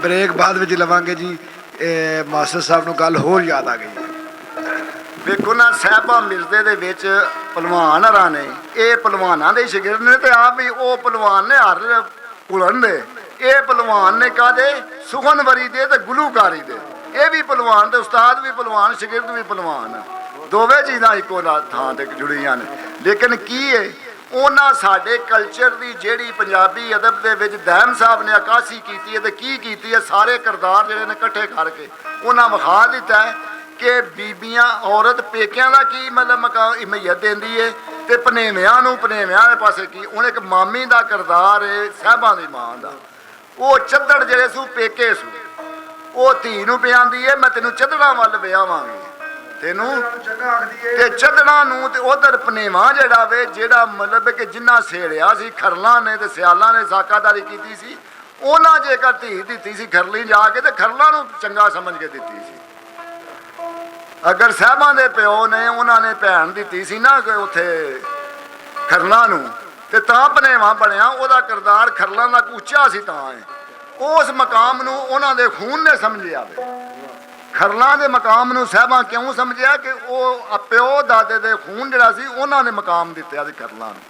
Break ਬਾਅਦ ਵਿੱਚ ਲਵਾਂਗੇ ਜੀ। ਮਾਸਟਰ ਸਾਹਿਬ ਨੂੰ ਗੱਲ ਹੋਰ ਯਾਦ ਆ ਗਈ ਹੈ। ਵੇਖੋ ਨਾ ਸਾਹਿਬਾ ਮਿਰਜ਼ੇ ਦੇ ਵਿੱਚ ਭਲਵਾਨ ਹਰਾਂ ਨੇ, ਇਹ ਭਲਵਾਨਾਂ ਦੇ ਸ਼ਾਗਿਰਦ ਨੇ ਤੇ ਆਪ ਵੀ ਉਹ ਭਲਵਾਨ ਨੇ ਹਰ ਕੁਲਨ ਦੇ। ਇਹ ਭਲਵਾਨ ਨੇ ਕਾਹਦੇ? ਸੁਖਨਵਰੀ ਦੇ ਤੇ ਗੁਲੂਕਾਰੀ ਦੇ। ਇਹ ਵੀ ਭਲਵਾਨ ਤੇ ਉਸਤਾਦ ਵੀ ਭਲਵਾਨ, ਸ਼ਾਗਿਰਦ ਵੀ ਭਲਵਾਨ, ਦੋਵੇਂ ਚੀਜ਼ਾਂ ਇੱਕੋ ਥਾਂ ਤੇ ਜੁੜੀਆਂ ਨੇ। ਲੇਕਿਨ ਕੀ ਹੈ, ਉਹਨਾਂ ਸਾਡੇ ਕਲਚਰ ਦੀ ਜਿਹੜੀ ਪੰਜਾਬੀ ਅਦਬ ਦੇ ਵਿੱਚ ਦਹਿਮ ਸਾਹਿਬ ਨੇ ਅਕਾਸ਼ੀ ਕੀਤੀ ਹੈ ਤੇ ਕੀ ਕੀਤੀ ਹੈ, ਸਾਰੇ ਕਿਰਦਾਰ ਜਿਹੜੇ ਨੇ ਇਕੱਠੇ ਕਰਕੇ ਉਹਨਾਂ ਵਿਖਾ ਦਿੱਤਾ ਹੈ ਕਿ ਬੀਬੀਆਂ ਔਰਤ ਪੇਕਿਆਂ ਦਾ ਕੀ ਮਤਲਬ ਹਮੀਅਤ ਦਿੰਦੀ ਹੈ ਤੇ ਭਨੇਵਿਆਂ ਨੂੰ ਭਨੇਵਿਆਂ ਦੇ ਪਾਸੇ ਕੀ। ਹੁਣ ਇੱਕ ਮਾਮੀ ਦਾ ਕਿਰਦਾਰ ਹੈ ਸਾਹਿਬਾਂ ਦੀ ਮਾਂ ਦਾ। ਉਹ ਚੱਦੜ ਜਿਹੜੇ ਸੂ ਪੇਕੇ ਸੂ, ਉਹ ਧੀ ਨੂੰ ਪਿਆਂਦੀ ਹੈ ਮੈਂ ਤੈਨੂੰ ਚੱਦੜਾਂ ਵੱਲ ਵਿਆਵਾਂਗੀ ਤੈਨੂੰ, ਤੇ ਚੱਦੜਾਂ ਨੂੰ ਤੇ ਉਧਰ ਭਨੇਵਾ ਜਿਹੜਾ ਵੇ ਜਿਹੜਾ ਮਤਲਬ ਕਿ ਜਿੰਨਾ ਸੇੜਿਆ ਸੀ ਖਰਲਾਂ ਨੇ ਤੇ ਸਿਆਲਾਂ ਨੇ ਸਾਕਾਦਾਰੀ ਕੀਤੀ ਸੀ, ਉਹਨਾਂ ਜੇਕਰ ਧੀ ਦਿੱਤੀ ਸੀ ਖਰਲੀ ਜਾ ਕੇ ਤੇ ਖਰਲਾਂ ਨੂੰ ਚੰਗਾ ਸਮਝ ਕੇ ਦਿੱਤੀ ਸੀ। ਅਗਰ ਸਾਹਿਬਾਂ ਦੇ ਪਿਓ ਨੇ ਉਹਨਾਂ ਨੇ ਭੈਣ ਦਿੱਤੀ ਸੀ ਨਾ ਉੱਥੇ ਖਰਲਾਂ ਨੂੰ ਤੇ ਤਾਂ ਭਨੇਵਾ ਬਣਿਆ। ਉਹਦਾ ਕਿਰਦਾਰ ਖਰਲਾਂ ਦਾ ਉੱਚਾ ਸੀ ਤਾਂ ਹੈ। ਉਸ ਮਕਾਮ ਨੂੰ ਉਹਨਾਂ ਦੇ ਖੂਨ ਨੇ ਸਮਝਿਆ ਵੇ। ਖਰਲਾਂ ਦੇ ਮਕਾਮ ਨੂੰ ਸਾਹਿਬਾਂ ਕਿਉਂ ਸਮਝਿਆ ਕਿ ਉਹ ਪਿਓ ਦਾਦੇ ਦੇ ਖੂਨ ਜਿਹੜਾ ਸੀ ਉਹਨਾਂ ਨੇ ਮਕਾਮ ਦਿੱਤਾ ਸੀ ਖਰਲਾਂ ਨੂੰ।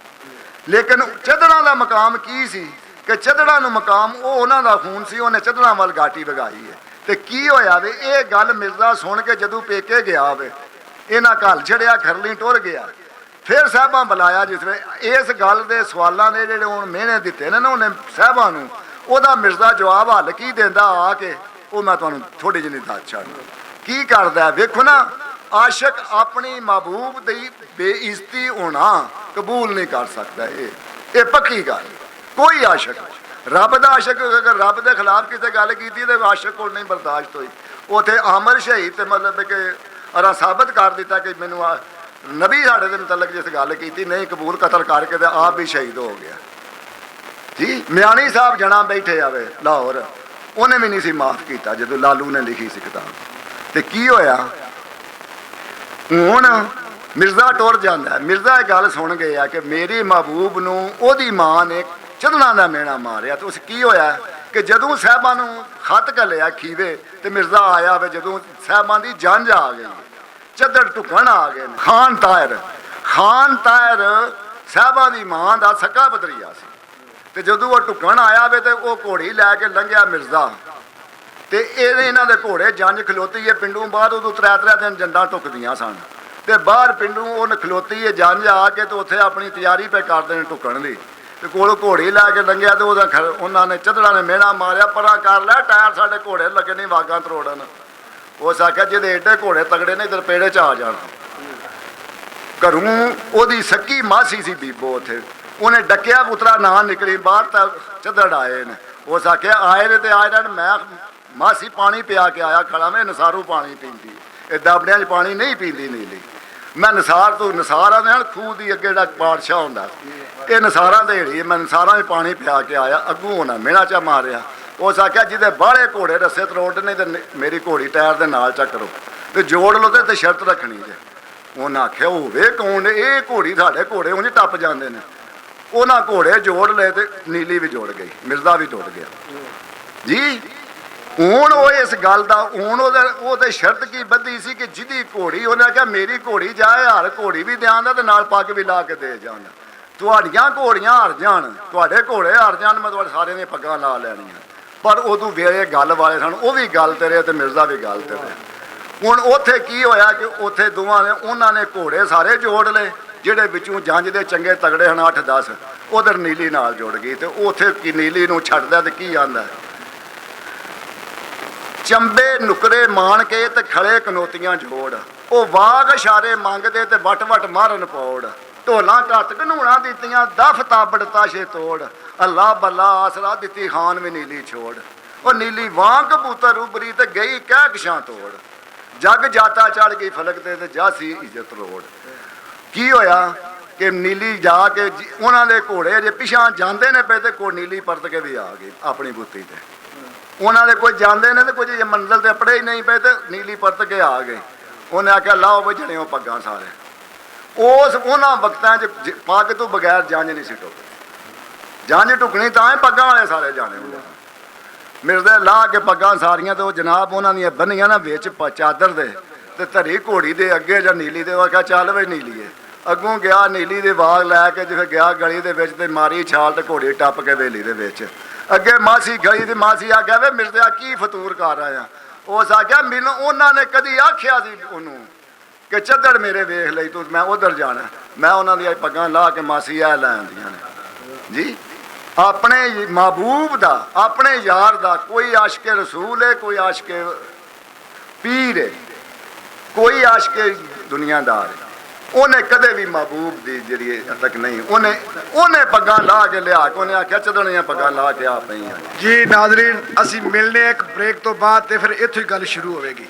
ਲੇਕਿਨ ਚੱਦੜਾਂ ਦਾ ਮਕਾਮ ਕੀ ਸੀ ਕਿ ਚੱਦੜਾਂ ਨੂੰ ਮਕਾਮ ਉਹ ਉਹਨਾਂ ਦਾ ਖੂਨ ਸੀ, ਉਹਨੇ ਚੱਦੜਾਂ ਵੱਲ ਗਾਟੀ ਵਗਾਈ ਹੈ। ਤੇ ਕੀ ਹੋਇਆ ਵੇ, ਇਹ ਗੱਲ ਮਿਰਜ਼ਾ ਸੁਣ ਕੇ ਜਦੋਂ ਪੇਕੇ ਗਿਆ ਵੇ, ਇਹਨਾਂ ਘਰ ਛੜਿਆ ਖਰਲੀ ਟੁਰ ਗਿਆ। ਫਿਰ ਸਾਹਿਬਾਂ ਬੁਲਾਇਆ ਜਿਸ ਵੇਲੇ ਇਸ ਗੱਲ ਦੇ ਸਵਾਲਾਂ ਦੇ ਜਿਹੜੇ ਹੁਣ ਮਿਹਣੇ ਦਿੱਤੇ ਨੇ ਨਾ ਉਹਨੇ ਸਾਹਿਬਾਂ ਨੂੰ, ਉਹਦਾ ਮਿਰਜ਼ਾ ਜਵਾਬ ਹੱਲ ਕੀ ਦਿੰਦਾ ਆ ਕੇ ਉਹ ਮੈਂ ਤੁਹਾਨੂੰ ਥੋੜੀ ਜਿਹੀ ਦੱਸ ਛੱਡ ਕੀ ਕਰਦਾ। ਵੇਖੋ ਨਾ, ਆਸ਼ਕ ਆਪਣੀ ਮਹਿਬੂਬ ਦੀ ਬੇਇੱਜ਼ਤੀ ਹੋਣਾ ਕਬੂਲ ਨਹੀਂ ਕਰ ਸਕਦਾ। ਇਹ ਪੱਕੀ ਗੱਲ। ਕੋਈ ਆਸ਼ਕ, ਰੱਬ ਦਾ ਆਸ਼ਕ ਅਗਰ ਰੱਬ ਦੇ ਖਿਲਾਫ ਕਿਸੇ ਗੱਲ ਕੀਤੀ ਤੇ ਆਸ਼ਕ ਕੋਲ ਨਹੀਂ ਬਰਦਾਸ਼ਤ ਹੋਈ। ਉੱਥੇ ਆਮਰ ਸ਼ਹੀਦ ਤੇ ਮਤਲਬ ਕਿ ਅਰਾ ਸਾਬਤ ਕਰ ਦਿੱਤਾ ਕਿ ਮੈਨੂੰ ਨਬੀ ਸਾਡੇ ਦੇ ਮੁਤਲਕ ਜਿਸ ਗੱਲ ਕੀਤੀ ਨਹੀਂ ਕਬੂਲ, ਕਤਲ ਕਰਕੇ ਤੇ ਆਪ ਵੀ ਸ਼ਹੀਦ ਹੋ ਗਿਆ ਜੀ। ਮਿਆਣੀ ਸਾਹਿਬ ਜਣਾ ਬੈਠੇ ਆਵੇ ਲਾਹੌਰ, ਉਹਨੇ ਵੀ ਨਹੀਂ ਸੀ ਮਾਫ ਕੀਤਾ ਜਦੋਂ ਲਾਲੂ ਨੇ ਲਿਖੀ ਸੀ ਕਿਤਾਬ। ਤੇ ਕੀ ਹੋਇਆ, ਹੁਣ ਮਿਰਜ਼ਾ ਟੁਰ ਜਾਂਦਾ। ਮਿਰਜ਼ਾ ਇਹ ਗੱਲ ਸੁਣ ਗਏ ਆ ਕਿ ਮੇਰੀ ਮਹਿਬੂਬ ਨੂੰ ਉਹਦੀ ਮਾਂ ਨੇ ਚੱਦੜਾਂ ਦਾ ਮੇਣਾ ਮਾਰਿਆ। ਤੇ ਉਸ ਕੀ ਹੋਇਆ ਕਿ ਜਦੋਂ ਸਾਹਿਬਾਂ ਨੂੰ ਖਤ ਘੱਲਿਆ ਖੀਵੇ ਤੇ ਮਿਰਜ਼ਾ ਆਇਆ ਵੇ, ਜਦੋਂ ਸਾਹਿਬਾਂ ਦੀ ਜੰਝ ਆ ਗਈ, ਚੱਦੜ ਢੁਕਣ ਆ ਗਏ ਨੇ। ਖਾਨ ਤਾਹਿਰ ਸਾਹਿਬਾਂ ਦੀ ਮਾਂ ਦਾ ਸਕਾ ਬਦਰੀਆ ਸੀ। ਤੇ ਜਦੋਂ ਉਹ ਢੁਕਣ ਆਇਆ ਵੇ ਤੇ ਉਹ ਘੋੜੀ ਲੈ ਕੇ ਲੰਘਿਆ ਮਿਰਜ਼ਾ, ਤੇ ਇਹਨਾਂ ਦੇ ਘੋੜੇ ਜੰਝ ਖਲੋਤੀ ਹੈ ਪਿੰਡੋਂ ਬਾਹਰ। ਉਦੋਂ 3 ਦਿਨ ਜੰਡਾਂ ਟੁਕਦੀਆਂ ਸਨ ਤੇ ਬਾਹਰ ਪਿੰਡੋਂ ਉਹ ਖਲੋਤੀ ਹੈ ਜੰਝ ਆ ਕੇ ਤੇ ਉੱਥੇ ਆਪਣੀ ਤਿਆਰੀ ਪੈ ਕਰਦੇ ਨੇ ਢੁਕਣ ਦੀ। ਤੇ ਕੋਲ ਘੋੜੀ ਲੈ ਕੇ ਲੰਘਿਆ ਤੇ ਉਹਨਾਂ ਨੇ ਚੱਦੜਾਂ ਨੇ ਮਿਹਣਾ ਮਾਰਿਆ, ਪਰਾਂ ਕਰ ਲੈ ਟਾਇਰ ਸਾਡੇ ਘੋੜੇ ਲੱਗੇ ਨਹੀਂ ਵਾਗਾਂ ਤਰੋੜਨ। ਉਸ ਆਖਿਆ ਜਿਹਦੇ ਏਡੇ ਘੋੜੇ ਤਗੜੇ ਨੇ ਇਧਰ ਪੇੜੇ 'ਚ ਆ ਜਾਣ। ਘਰੋਂ ਉਹਦੀ ਸੱਕੀ ਮਾਸੀ ਸੀ ਬੀਬੋ, ਉੱਥੇ ਉਹਨੇ ਡੱਕਿਆ ਪੁੱਤਰਾ ਨਾ ਨਿਕਲੀ ਬਾਹਰ ਤਾਂ ਚੱਦੜ ਆਏ ਨੇ। ਉਸ ਆਖਿਆ ਆਏ ਨੇ ਤੇ ਆ ਜਾਣ। ਮੈਂ ਮਾਸੀ ਪਾਣੀ ਪਿਆ ਕੇ ਆਇਆ ਖੜਾ ਮੈਂ, ਨਸਾਰੂ ਪਾਣੀ ਪੀਂਦੀ, ਇਹ ਦਾਬੜਿਆਂ 'ਚ ਪਾਣੀ ਨਹੀਂ ਪੀਂਦੀ ਨੀਲੀ। ਮੈਂ ਨਸਾਰ ਤੋਂ ਨਸਾਰਾਂ ਦੇ ਨਾਲ ਖੂਹ ਦੀ ਅੱਗੇ ਜਿਹੜਾ ਪਾਤਸ਼ਾਹ ਹੁੰਦਾ ਇਹ ਨਸਾਰਾਂ ਦੇ ਢੇੜੀ, ਮੈਂ ਨਸਾਰਾਂ 'ਚ ਪਾਣੀ ਪਿਆ ਕੇ ਆਇਆ। ਅੱਗੋਂ ਉਹਨਾਂ ਮਿਹਣਾ ਚਾ ਮਾਰਿਆ। ਉਸ ਆਖਿਆ ਜਿਹਦੇ ਬਾਹਲੇ ਘੋੜੇ ਰਸੇ ਤਰੋੜਨੇ ਤੇ ਮੇਰੀ ਘੋੜੀ ਟਾਇਰ ਦੇ ਨਾਲ ਚੱਕਰੋ ਤੇ ਜੋੜ ਲਓ ਤੇ ਸ਼ਰਤ ਰੱਖਣੀ ਜੇ। ਉਹਨਾਂ ਆਖਿਆ ਹੋਵੇ ਕੌਣ? ਇਹ ਘੋੜੀ ਸਾਡੇ ਘੋੜੇ ਉਂਝ ਟੱਪ ਜਾਂਦੇ ਨੇ। ਉਹਨਾਂ ਘੋੜੇ ਜੋੜ ਲਏ ਤੇ ਨੀਲੀ ਵੀ ਜੁੜ ਗਈ, ਮਿਰਜ਼ਾ ਵੀ ਟੁੱਟ ਗਿਆ ਜੀ। ਹੁਣ ਉਹ ਇਸ ਗੱਲ ਦਾ ਹੁਣ ਉਹਦੇ ਸ਼ਰਤ ਕੀ ਬੱਧੀ ਸੀ ਕਿ ਜਿਹਦੀ ਘੋੜੀ, ਉਹਨੇ ਆਖਿਆ ਮੇਰੀ ਘੋੜੀ ਜਾਏ ਹਰ ਘੋੜੀ ਵੀ ਦਿਆਂਦਾ ਤੇ ਨਾਲ ਪੱਗ ਵੀ ਲਾ ਕੇ ਦੇ ਜਾਣ। ਤੁਹਾਡੀਆਂ ਘੋੜੀਆਂ ਹਾਰ ਜਾਣ, ਤੁਹਾਡੇ ਘੋੜੇ ਹਾਰ ਜਾਣ, ਮੈਂ ਤੁਹਾਡੇ ਸਾਰਿਆਂ ਦੀਆਂ ਪੱਗਾਂ ਲਾ ਲੈਣੀਆਂ। ਪਰ ਉਦੋਂ ਵੇਲੇ ਗੱਲ ਵਾਲੇ ਸਨ, ਉਹ ਵੀ ਗੱਲ ਤੇ ਰਹੇ ਤੇ ਮਿਰਜ਼ਾ ਵੀ ਗੱਲ ਤੇ ਰਿਹਾ। ਹੁਣ ਉੱਥੇ ਕੀ ਹੋਇਆ ਕਿ ਉੱਥੇ ਦੋਵਾਂ ਨੇ ਉਹਨਾਂ ਨੇ ਘੋੜੇ ਸਾਰੇ ਜੋੜ ਲਏ, ਜਿਹੜੇ ਵਿੱਚੋਂ ਜੰਝ ਦੇ ਚੰਗੇ ਤਗੜੇ ਹਨ 8-10, ਉਧਰ ਨੀਲੀ ਨਾਲ ਜੁੜ ਗਈ। ਤੇ ਉੱਥੇ ਕੀ ਨੀਲੀ ਨੂੰ ਛੱਡਦਾ ਤੇ ਕੀ ਆਂਦਾ, ਚੰਬੇ ਨੁਕਰੇ ਮਾਣ ਕੇ ਤੇ ਖੜੇ ਕਨੋਤੀਆਂ ਜੋੜ, ਉਹ ਵਾਗ ਇਸ਼ਾਰੇ ਮੰਗਦੇ ਤੇ ਵਟ ਮਾਰਨ ਪੌੜ, ਢੋਲਾਂ ਘੱਤ ਘਨੂਣਾ ਦਿੱਤੀਆਂ ਦਫ ਤਾਬੜ ਤਾਸ਼ੇ ਤੋੜ, ਅੱਲਾ ਬੱਲਾ ਆਸਰਾ ਦਿੱਤੀ ਖਾਨ ਵੀ ਨੀਲੀ ਛੋੜ। ਉਹ ਨੀਲੀ ਵਾਂ ਕਬੂਤਰ ਉਬਰੀ ਤੇ ਗਈ ਕਹਿ ਕਸ਼ਾਂ ਤੋੜ, ਜੱਗ ਜਾਤਾ ਚੜ ਗਈ ਫਲਕ ਤੇ ਜਾਸੀ ਇੱਜ਼ਤ ਰੋੜ। ਕੀ ਹੋਇਆ ਕਿ ਨੀਲੀ ਜਾ ਕੇ ਉਹਨਾਂ ਦੇ ਘੋੜੇ ਜੇ ਪਿਛਾਂ ਜਾਂਦੇ ਨੇ ਪਏ ਤੇ ਕੋਈ ਨੀਲੀ ਪਰਤ ਕੇ ਵੀ ਆ ਗਈ ਆਪਣੀ ਬੁੱਤੀ ਤੇ। ਉਹਨਾਂ ਦੇ ਕੋਈ ਜਾਂਦੇ ਨੇ ਤੇ ਕੁਝ ਮੰਜ਼ਲ ਤੇ ਅਪੜੇ ਹੀ ਨਹੀਂ ਪਏ ਤੇ ਨੀਲੀ ਪਰਤ ਕੇ ਆ ਗਏ। ਉਹਨੇ ਆਖਿਆ ਲਾਓ ਵਜਣਿਓ ਪੱਗਾਂ ਸਾਰੇ। ਉਸ ਉਹਨਾਂ ਵਕਤਾਂ 'ਚ ਪੱਗ ਤੋਂ ਬਗੈਰ ਜੰਝ ਨਹੀਂ ਸੀ ਟੁੱਕਦੀ। ਜੰਝ ਟੁਕਣੀ ਤਾਂ ਹੀ ਪੱਗਾਂ ਵਾਲੇ ਸਾਰੇ ਜਾਣੇ ਹੁੰਦੇ। ਮਿਰਜ਼ੇ ਲਾਹ ਕੇ ਪੱਗਾਂ ਸਾਰੀਆਂ ਤੇ ਉਹ ਜਨਾਬ ਉਹਨਾਂ ਦੀਆਂ ਬੰਨੀਆਂ ਨਾ ਵਿੱਚ ਚਾਦਰ ਦੇ ਤੇ ਧਰੀ ਘੋੜੀ ਦੇ ਅੱਗੇ ਜਾਂ ਨੀਲੀ ਦੇ ਉਹ ਆਖਿਆ ਚੱਲ ਵੇ ਨੀਲੀਏ। ਅੱਗੋਂ ਗਿਆ ਨੀਲੀ ਦੇ ਬਾਗ ਲੈ ਕੇ ਜਿਵੇਂ ਗਿਆ ਗਲੀ ਦੇ ਵਿੱਚ ਤੇ ਮਾਰੀ ਛਾਲ ਤੇ ਘੋੜੀ ਟੱਪ ਕੇ ਵੇਲੀ ਦੇ ਵਿੱਚ। ਅੱਗੇ ਮਾਸੀ ਗਲੀ ਦੀ ਮਾਸੀ ਆਖਿਆ ਵੇ ਮਿਰਜ਼ਾ ਕੀ ਫਤੂਰ ਕਰ ਆਇਆ। ਉਸ ਆਖਿਆ ਮੈਨੂੰ ਉਹਨਾਂ ਨੇ ਕਦੀ ਆਖਿਆ ਸੀ ਉਹਨੂੰ ਕਿ ਚੱਦੜ ਮੇਰੇ ਵੇਖ ਲਈ ਤੂੰ, ਮੈਂ ਉਧਰ ਜਾਣਾ। ਮੈਂ ਉਹਨਾਂ ਦੀਆਂ ਪੱਗਾਂ ਲਾਹ ਕੇ ਮਾਸੀ ਆ ਲੈ ਆਉਂਦੀਆਂ ਨੇ ਜੀ। ਆਪਣੇ ਮਹਿਬੂਬ ਦਾ, ਆਪਣੇ ਯਾਰ ਦਾ, ਕੋਈ ਆਸ਼ਕੇ ਰਸੂਲ ਹੈ, ਕੋਈ ਆਸ਼ਕੇ ਪੀਰ ਹੈ, ਕੋਈ ਆਸ਼ਕੇ ਦੁਨੀਆਦਾਰ ਹੈ। ਉਹਨੇ ਕਦੇ ਵੀ ਮਹਿਬੂਬ ਦੀ ਜਿਹੜੀ ਤੱਕ ਨਹੀਂ, ਉਹਨੇ ਪੱਗਾਂ ਲਾ ਕੇ ਲਿਆ ਕੇ ਉਹਨੇ ਆਖਿਆ ਚਦਣੀਆਂ ਪੱਗਾਂ ਲਾ ਕੇ ਆ ਪਈਆਂ। ਜੀ ਨਾਜ਼ਰੀਨ, ਅਸੀਂ ਮਿਲਨੇ ਇੱਕ ਬ੍ਰੇਕ ਤੋਂ ਬਾਅਦ ਤੇ ਫਿਰ ਇੱਥੋਂ ਹੀ ਗੱਲ ਸ਼ੁਰੂ ਹੋਵੇਗੀ।